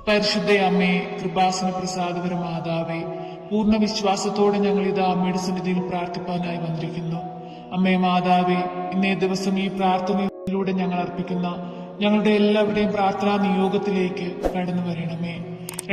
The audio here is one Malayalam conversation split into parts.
പരിശുദ്ധ അമ്മേ, കൃപാസന പ്രസാദപര മാതാവേ, പൂർണ്ണ വിശ്വാസത്തോടെ ഞങ്ങൾ ഇതാ അമ്മയുടെ സന്നിധിയിൽ പ്രാർത്ഥിപ്പാനായി വന്നിരിക്കുന്നു. അമ്മേ മാതാവേ, ഇന്നേ ദിവസം ഈ പ്രാർത്ഥനയിലൂടെ ഞങ്ങൾ അർപ്പിക്കുന്ന ഞങ്ങളുടെ എല്ലാവരുടെയും പ്രാർത്ഥനാ നിയോഗത്തിലേക്ക് കടന്നു വരണമേ.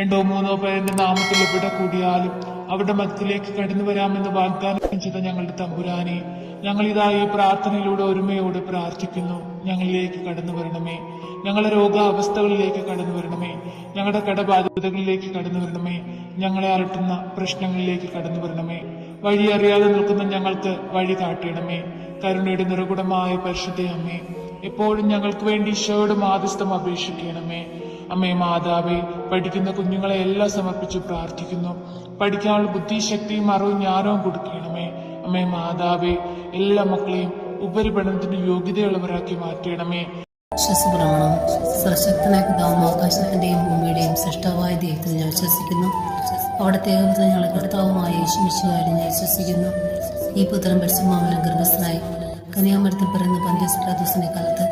2-3 പേരുടെ നാമത്തിൽ എവിടെ കൂടിയാലും അവരുടെ മധ്യത്തിലേക്ക് കടന്നു വരാമെന്ന് വാഗ്ദാനം ചെയ്ത ഞങ്ങളുടെ തമ്പുരാനെ, ഞങ്ങൾ ഇതാ ഈ പ്രാർത്ഥനയിലൂടെ ഒരുമയോടെ പ്രാർത്ഥിക്കുന്നു. ഞങ്ങളിലേക്ക് കടന്നു വരണമേ. ഞങ്ങളുടെ രോഗാവസ്ഥകളിലേക്ക് കടന്നു വരണമേ. ഞങ്ങളുടെ കടബാധ്യതകളിലേക്ക് കടന്നു വരണമേ. ഞങ്ങളെ അലട്ടുന്ന പ്രശ്നങ്ങളിലേക്ക് കടന്നു വരണമേ. വഴി അറിയാതെ നിൽക്കുന്ന ഞങ്ങൾക്ക് വഴി കാട്ടിയിടമേ. കരുണയുടെ നിറകുടമായ പരിശുദ്ധ അമ്മേ, എപ്പോഴും ഞങ്ങൾക്ക് വേണ്ടി ഈശോയുടെ മാധ്യസ്ഥം അപേക്ഷിക്കണമേ. അമ്മേ മാതാവേ, പഠിക്കുന്ന കുഞ്ഞുങ്ങളെ എല്ലാം സമർപ്പിച്ച് പ്രാർത്ഥിക്കുന്നു. പഠിക്കാനുള്ള ബുദ്ധിശക്തിയും അറിവും ജ്ഞാനവും കൊടുക്കണമേ. അമ്മേ മാതാവേ, എല്ലാ മക്കളെയും ഉപരിപഠനത്തിന് യോഗ്യതയുള്ളവരാക്കി മാറ്റണമേ. വിശ്വസപ്രമാണം. സർവശക്തനായ പിതാവും ആകാശത്തിന്റെയും ഭൂമിയുടെയും സൃഷ്ടാവായ ദൈവത്തിൽ ഞാൻ വിശ്വസിക്കുന്നു. അവിടുത്തെ ഏകപുത്രൻ ഞങ്ങളുടെ കർത്താവുമായ യേശുമിശിഹായിൽ ഞാൻ വിശ്വസിക്കുന്നു. ഈ പുത്രൻ പരിശുദ്ധാത്മാവിൽ ഗർഭസ്ഥനായി കന്യാമരത്തിൽ പിറന്ന പന്തിയോസ് പിലാത്തോസിന്റെ കാലത്ത്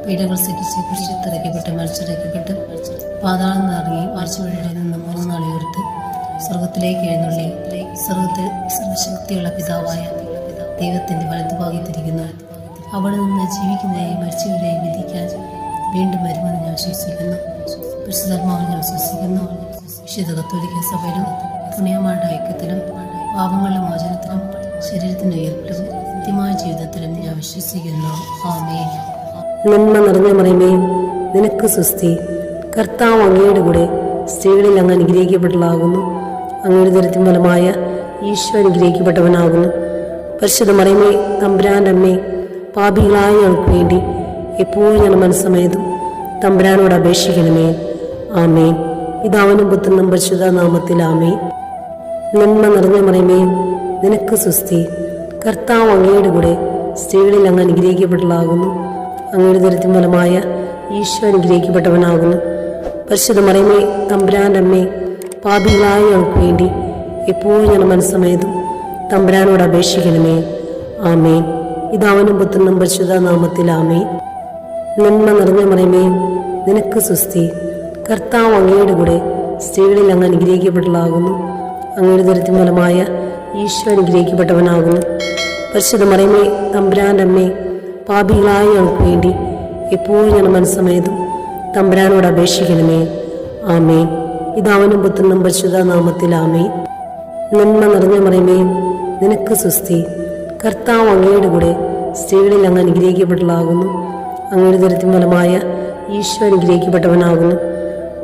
പീഡകൾ സഹിച്ച് കുരിശിലിറക്കപ്പെട്ട് മരിച്ചിറക്കപ്പെട്ട് പാതാളം നിറങ്ങി ആഴ്ചവഴിയുടെ നിന്ന് 3 നാൾ ഉയർത്ത് സ്വർഗത്തിലേക്ക് എഴുന്നള്ളി സ്വർഗത്തിൽ സർവശക്തിയുള്ള പിതാവായ ദൈവത്തിന്റെ വലതുഭാഗത്തിരിക്കുന്നു. അവിടെ നിന്ന് ജീവിക്കുന്നവരെയും മരിച്ചവരെയും വിധിക്കാൻ വീണ്ടും വരുമെന്ന് ഞാൻ വിശ്വസിക്കുന്നു. പരിശുദ്ധാത്മാവിൽ ഞാൻ വിശ്വസിക്കുന്നു. വിശുദ്ധ കത്തോലിക്ക സഭയിലും പുണ്യമാരുടെ ഐക്യത്തിലും പാപങ്ങളുടെ മോചനത്തിലും ശരീരത്തിന്റെ ഉയർപ്പിലും നിത്യമായ ജീവിതത്തിലും ഞാൻ വിശ്വസിക്കുന്നു. ആമേൻ. നന്മ നിറഞ്ഞ മറിയമേ, നിനക്ക് സ്വസ്തി. കർത്താവ് അങ്ങയുടെ കൂടെ സ്ത്രീകളിൽ അങ്ങ് അനുഗ്രഹിക്കപ്പെട്ടതാകുന്നു. അങ്ങയുടെ ദരിദ്രം ഫലമായ ഈശോ അനുഗ്രഹിക്കപ്പെട്ടവനാകുന്നു. പരിശുദ്ധ മറിയമേ, തമ്പുരാന്റെ അമ്മേ, പാപികളായ ഞങ്ങൾക്ക് വേണ്ടി എപ്പോഴും ഞങ്ങളുടെ മനസ്സമേതും തമ്പുരാനോട് അപേക്ഷിക്കണമേ. ആമേൻ. പിതാവിനും പുത്രനും പരിശുദ്ധ നാമത്തിൽ ആമേൻ. നന്മ നിറഞ്ഞ മറിയമേ, നിനക്ക് സ്വസ്തി. കർത്താവ് അങ്ങയുടെ കൂടെ സ്ത്രീകളിൽ അങ്ങ് അനുഗ്രഹിക്കപ്പെട്ടതാകുന്നു. അങ്ങയുടെ ദരിദ്രം ഫലമായ ഈശോ അനുഗ്രഹിക്കപ്പെട്ടവനാകുന്നു. പരിശുദ്ധ മറിയമേ, തമ്പുരാന്റെ അമ്മേ, പാപികളായ ഞങ്ങൾക്ക് വേണ്ടി എപ്പോഴും ഞങ്ങളുടെ മനസ്സമേതും തമ്പുരാനോട് അപേക്ഷിക്കണമേ. ആമേൻ. പിതാവിനും പുത്രനും പരിശുദ്ധ നാമത്തിൽ ആമേൻ. നന്മ നിറഞ്ഞ മറിയമേ, നിനക്ക് സ്വസ്തി. കർത്താവ് അങ്ങയുടെ കൂടെ സ്ത്രീകളിൽ അങ്ങ് അനുഗ്രഹിക്കപ്പെട്ടതാകുന്നു. അങ്ങയുടെ ദരിദ്രം ഫലമായ ഈശോ അനുഗ്രഹിക്കപ്പെട്ടവനാകുന്നു. പരിശുദ്ധ മറിയമേ, തമ്പുരാന്റെ അമ്മേ, പാപികളായ ഞങ്ങൾക്ക് വേണ്ടി എപ്പോഴും ഞങ്ങളുടെ മനസ്സമേതും തമ്പുരാനോട് അപേക്ഷിക്കണമേ. ആമേൻ. പിതാവിനും പുത്രനും പരിശുദ്ധ നാമത്തിൽ ആമേൻ. നന്മ നിറഞ്ഞ മറിയമേ, നിനക്ക് സ്വസ്തി. കർത്താവ് അങ്ങയുടെ കൂടെ സ്ത്രീകളിൽ അങ്ങ് അനുഗ്രഹിക്കപ്പെട്ടതാകുന്നു. അങ്ങയുടെ ദരിദ്രം ഫലമായ ഈശോ അനുഗ്രഹിക്കപ്പെട്ടവനാകുന്നു.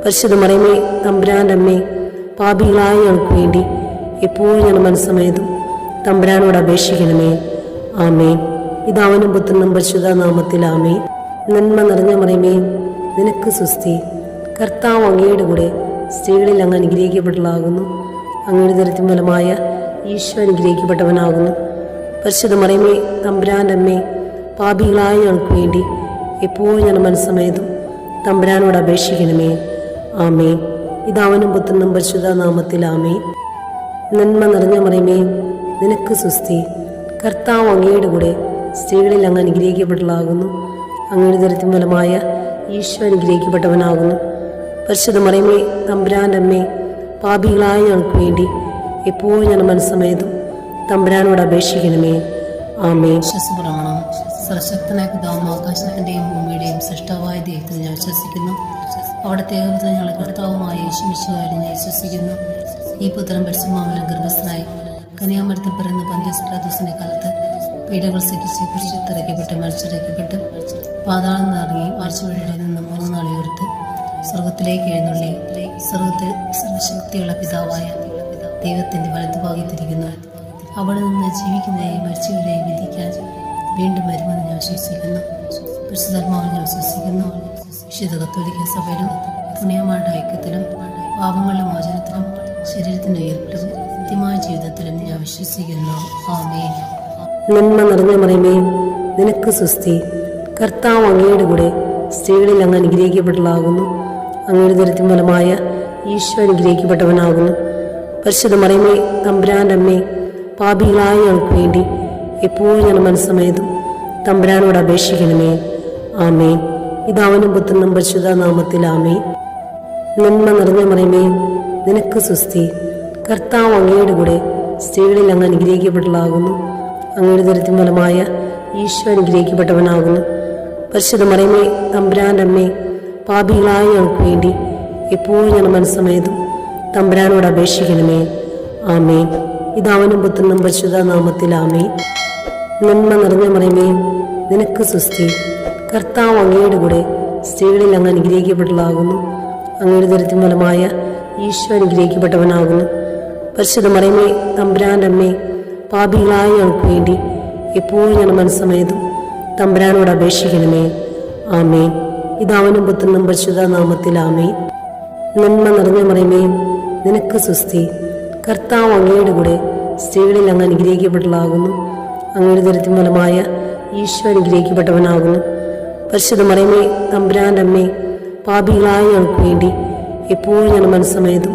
പരിശുദ്ധ മറിയമേ, തമ്പുരാന്റെ അമ്മേ, പാപികളായ ഞങ്ങൾക്ക് വേണ്ടി എപ്പോഴും ഞങ്ങളുടെ മനസ്സമേതും തമ്പുരാനോട് അപേക്ഷിക്കണമേ. ആമേൻ. പിതാവിനും പുത്രനും പരിശുദ്ധ നാമത്തിൽ ആമേൻ. നന്മ നിറഞ്ഞ മറിയമേ, നിനക്ക് സ്വസ്തി. കർത്താവ് അങ്ങയുടെ കൂടെ സ്ത്രീകളിൽ അങ്ങ് അനുഗ്രഹിക്കപ്പെട്ടതാകുന്നു. അങ്ങയുടെ ദരിദ്രം ഫലമായ ഈശോ അനുഗ്രഹിക്കപ്പെട്ടവനാകുന്നു. പരിശുദ്ധ മറിയമേ, തമ്പുരാന്റെ അമ്മേ, പാപികളായ ഞങ്ങൾക്ക് വേണ്ടി എപ്പോഴും ഞങ്ങളുടെ മനസ്സമേതും തമ്പുരാനോട് അപേക്ഷിക്കണമേ. ആമേൻ. പിതാവിനും പുത്രനും പരിശുദ്ധ നാമത്തിൽ ആമേൻ. നന്മ നിറഞ്ഞ മറിയമേ, നിനക്ക് സ്വസ്തി. കർത്താവ് അങ്ങയുടെ കൂടെ സ്ത്രീകളിൽ അങ്ങ് അനുഗ്രഹിക്കപ്പെട്ടതാകുന്നു. അങ്ങയുടെ ദരിദ്രം ഫലമായ ഈശോ അനുഗ്രഹിക്കപ്പെട്ടവനാകുന്നു. പരിശുദ്ധ മറിയമേ, തമ്പുരാന്റെ അമ്മേ, പാപികളായ ഞങ്ങൾക്ക് വേണ്ടി എപ്പോഴും ഞങ്ങളുടെ മനസ്സമേതും തമ്പുരാനോട് അപേക്ഷിക്കണമേ. ആമേൻ. വിശ്വസപ്രമാണം. സർവശക്തനായ പിതാവും ആകാശത്തിന്റെയും ഭൂമിയുടെയും സൃഷ്ടാവായ ദൈവത്തിൽ ഞാൻ വിശ്വസിക്കുന്നു. അവിടുത്തെ ഏകപുത്രൻ ഞങ്ങളുടെ കർത്താവുമായ യേശുമിശിഹായിൽ ഞാൻ വിശ്വസിക്കുന്നു. ഈ പുത്രൻ പരിശുദ്ധാത്മാവിൽ ഗർഭസ്ഥനായി കന്യാമരത്തിൽ പിറന്ന പന്തിയോസ് പിലാത്തോസിന്റെ കാലത്ത് പീഡകൾ സഹിച്ച് കുരിശിലിറക്കപ്പെട്ട് മരിച്ചിറക്കപ്പെട്ട് പാതാളം നിറങ്ങി ആഴ്ചവഴിയുടെ നിന്ന് 3 നാൾ ഉയർത്ത് സ്വർഗത്തിലേക്ക് എഴുന്നള്ളി സ്വർഗത്തിൽ സർവശക്തിയുള്ള പിതാവായ ദൈവത്തിന്റെ വലതുഭാഗത്തിരിക്കുന്നു. അവിടെ നിന്ന് ജീവിക്കുന്നവരെയും മരിച്ചവരെയും വിധിക്കാൻ വീണ്ടും വരുമെന്ന് ഞാൻ വിശ്വസിക്കുന്നു. പരിശുദ്ധാത്മാവിൽ ഞാൻ വിശ്വസിക്കുന്നു. വിശുദ്ധ കത്തോലിക്ക സഭയിലും പുണ്യമാരുടെ ഐക്യത്തിലും പാപങ്ങളുടെ മോചനത്തിലും ശരീരത്തിന്റെ ഉയർപ്പിലും നിത്യമായ ജീവിതത്തിലും ഞാൻ വിശ്വസിക്കുന്നു. ആമേൻ. നന്മ നിറഞ്ഞ മറിയമേ, നിനക്ക് സ്വസ്തി. കർത്താവ് അങ്ങയുടെ കൂടെ സ്ത്രീകളിൽ അങ്ങ് അനുഗ്രഹിക്കപ്പെട്ടതാകുന്നു. അങ്ങയുടെ ദരിദ്രം ഫലമായ ഈശോ അനുഗ്രഹിക്കപ്പെട്ടവനാകുന്നു. പരിശുദ്ധ മറിയമേ, തമ്പുരാന്റെ അമ്മേ, പാപികളായ ഞങ്ങൾക്ക് വേണ്ടി എപ്പോഴും ഞങ്ങളുടെ മനസ്സമേതും തമ്പുരാനോട് അപേക്ഷിക്കണമേ. ആമേൻ. പിതാവിനും പുത്രനും പരിശുദ്ധ നാമത്തിൽ ആമേൻ. നന്മ നിറഞ്ഞ മറിയമേ, നിനക്ക് സുസ്തി. കർത്താവ് അങ്ങയുടെ കൂടെ സ്ത്രീകളിൽ അങ്ങ് അനുഗ്രഹിക്കപ്പെട്ടതാകുന്നു. അങ്ങയുടെ ദരിദ്രം ഫലമായ ഈശോ അനുഗ്രഹിക്കപ്പെട്ടവനാകുന്നു. പരിശുദ്ധ മറിയമേ, തമ്പുരാൻ്റെ അമ്മേ, പാപികളായ ഞങ്ങൾക്ക് വേണ്ടി എപ്പോഴും ഞങ്ങളുടെ മനസ്സമേതും തമ്പുരാനോട് അപേക്ഷിക്കണമേ. ആമേൻ. പിതാവിനും പുത്രനും പരിശുദ്ധ നാമത്തിൽ ആമേൻ. നന്മ നിറഞ്ഞ മറിയമേ, നിനക്ക് സുസ്തി. കർത്താവ് അങ്ങയുടെ കൂടെ സ്ത്രീകളിൽ അങ്ങ് അനുഗ്രഹിക്കപ്പെട്ടതാകുന്നു. അങ്ങയുടെ ദരിദ്രം ഫലമായ ഈശോ അനുഗ്രഹിക്കപ്പെട്ടവനാകുന്നു. പരിശുദ്ധ മറിയമേ, തമ്പുരാൻ്റെ അമ്മേ, പാപികളായ ഞങ്ങൾക്ക് വേണ്ടി എപ്പോഴും ഞങ്ങളുടെ മനസ്സമേതും തമ്പുരാനോട് അപേക്ഷിക്കണമേ. ആമേൻ. പിതാവിനും പുത്രനും പരിശുദ്ധ നാമത്തിൽ ആമേൻ. നന്മ നിറഞ്ഞ മറിയമേ, നിനക്ക് സുസ്തി. കർത്താവ് അങ്ങയുടെ കൂടെ സ്ത്രീകളിൽ അങ്ങ് അനുഗ്രഹിക്കപ്പെട്ടതാകുന്നു. അങ്ങയുടെ ദരിദ്രം ഫലമായ ഈശോ അനുഗ്രഹിക്കപ്പെട്ടവനാകുന്നു. പരിശുദ്ധ മറിയമേ, തമ്പുരാൻ്റെ അമ്മേ, പാപികളായ ഞങ്ങൾക്ക് വേണ്ടി എപ്പോഴും ഞങ്ങളുടെ മനസ്സമേതും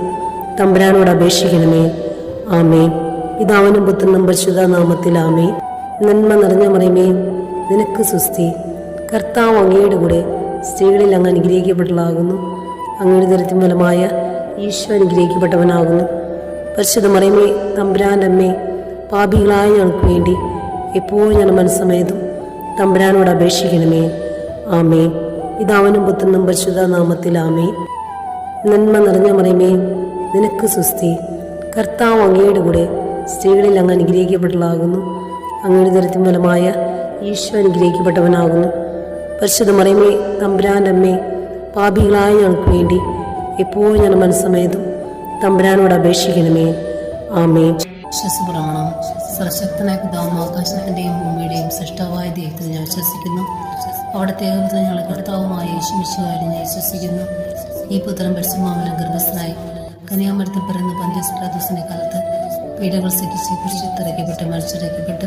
തമ്പുരാനോട് അപേക്ഷിക്കണമേ. ആമേൻ. പിതാവിനും പുത്രനും പരിശുദ്ധ നാമത്തിൽ ആമേൻ. നന്മ നിറഞ്ഞ മറിയമേ, നിനക്ക് സുസ്തി. കർത്താവ് അങ്ങയുടെ കൂടെ സ്ത്രീകളിൽ അങ്ങ് അനുഗ്രഹിക്കപ്പെട്ടതാകുന്നു. അങ്ങയുടെ ദരിദ്രം ഫലമായ ഈശോ അനുഗ്രഹിക്കപ്പെട്ടവനാകുന്നു. പരിശുദ്ധ മറിയമേ, തമ്പുരാൻ്റെ അമ്മേ, പാപികളായ ഞങ്ങൾക്ക് വേണ്ടി എപ്പോഴും ഞങ്ങളുടെ മനസ്സമേതും തമ്പുരാനോട് അപേക്ഷിക്കണമേ. ആമേൻ. പിതാവിനും പുത്രനും പരിശുദ്ധ നാമത്തിൽ ആമേൻ. നന്മ നിറഞ്ഞ മറിയമേ, നിനക്ക് സുസ്തി. കർത്താവ് അങ്ങയുടെ കൂടെ സ്ത്രീകളിൽ അങ്ങ് അനുഗ്രഹിക്കപ്പെട്ടതാകുന്നു. അങ്ങയുടെ ദരിദ്രം ഫലമായ ഈശോ അനുഗ്രഹിക്കപ്പെട്ടവനാകുന്നു. പരിശുദ്ധ മറിയമേ, തമ്പുരാൻ്റെ അമ്മേ, പാപികളായ ഞങ്ങൾക്ക് വേണ്ടി എപ്പോഴും ഞങ്ങളുടെ മനസ്സമേതും തമ്പുരാനോട് അപേക്ഷിക്കണമേ. ആമേൻ. വിശ്വസപ്രമാണം. സർവശക്തനായ പിതാവും ആകാശത്തിൻ്റെയും ഭൂമിയുടെയും സൃഷ്ടാവായ ദൈവത്തിൽ ഞാൻ വിശ്വസിക്കുന്നു. അവിടുത്തെ ഏകപുത്രൻ ഞങ്ങളുടെ കർത്താവുമായ യേശുമിശിഹായിൽ ഞാൻ വിശ്വസിക്കുന്നു. ഈ പുത്രൻ പരിശുദ്ധാത്മാവിനാൽ ഗർഭസ്ഥനായി കന്യാമരത്തിൽ പിറന്ന പന്തിയോസ് പിലാത്തോസിന്റെ കാലത്ത് പീഡകൾ സഹിച്ച് കുരിശിലിറക്കപ്പെട്ട് മരിച്ചിറക്കപ്പെട്ട്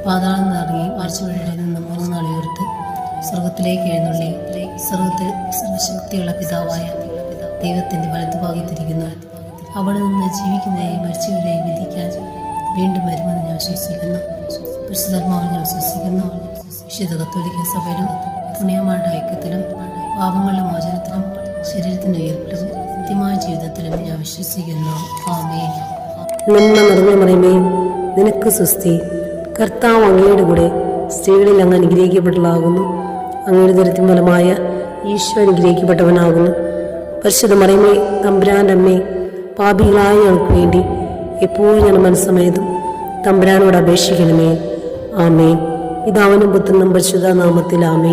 പാതാളം നിറങ്ങി ആഴ്ചവഴിയുടെ നിന്ന് 3 നാൾ ഉയർത്ത് സ്വർഗത്തിലേക്ക് എഴുന്നള്ളി സ്വർഗത്തിൽ സർവശക്തിയുള്ള പിതാവായ ദൈവത്തിന്റെ വലതുഭാഗത്തിരിക്കുന്നു. അവിടെ നിന്ന് ജീവിക്കുന്നവരെയും മരിച്ചവരെയും വിധിക്കാൻ വീണ്ടും വരുമെന്ന് ഞാൻ വിശ്വസിക്കുന്നു. പരിശുദ്ധാത്മാവിൽ ഞാൻ വിശ്വസിക്കുന്നു. വിശുദ്ധ കത്തോലിക്ക സഭയിലും പുണ്യമാരുടെ ഐക്യത്തിലും പാപങ്ങളുടെ മോചനത്തിലും ശരീരത്തിന്റെ ഉയർപ്പിലും നിത്യമായ ജീവിതത്തിലും ഞാൻ വിശ്വസിക്കുന്നു. ആമേൻ. നന്മ നിറഞ്ഞ മറിയമേ, നിനക്ക് സുസ്തി. കർത്താവ് അങ്ങയുടെ കൂടെ സ്ത്രീകളിൽ അങ്ങ് അനുഗ്രഹിക്കപ്പെട്ടതാകുന്നു. അങ്ങയുടെ ദരിദ്രം ഫലമായ ഈശോ അനുഗ്രഹിക്കപ്പെട്ടവനാകുന്നു. പരിശുദ്ധ മറിയമേ, തമ്പുരാൻ്റെ അമ്മേ, പാപികളായ ഞങ്ങൾക്ക് വേണ്ടി എപ്പോഴും ഞങ്ങളുടെ മനസ്സമേതും തമ്പുരാനോട് അപേക്ഷിക്കണമേ. ആമേൻ. പിതാവിനും പുത്രനും പരിശുദ്ധ നാമത്തിൽ ആമേൻ.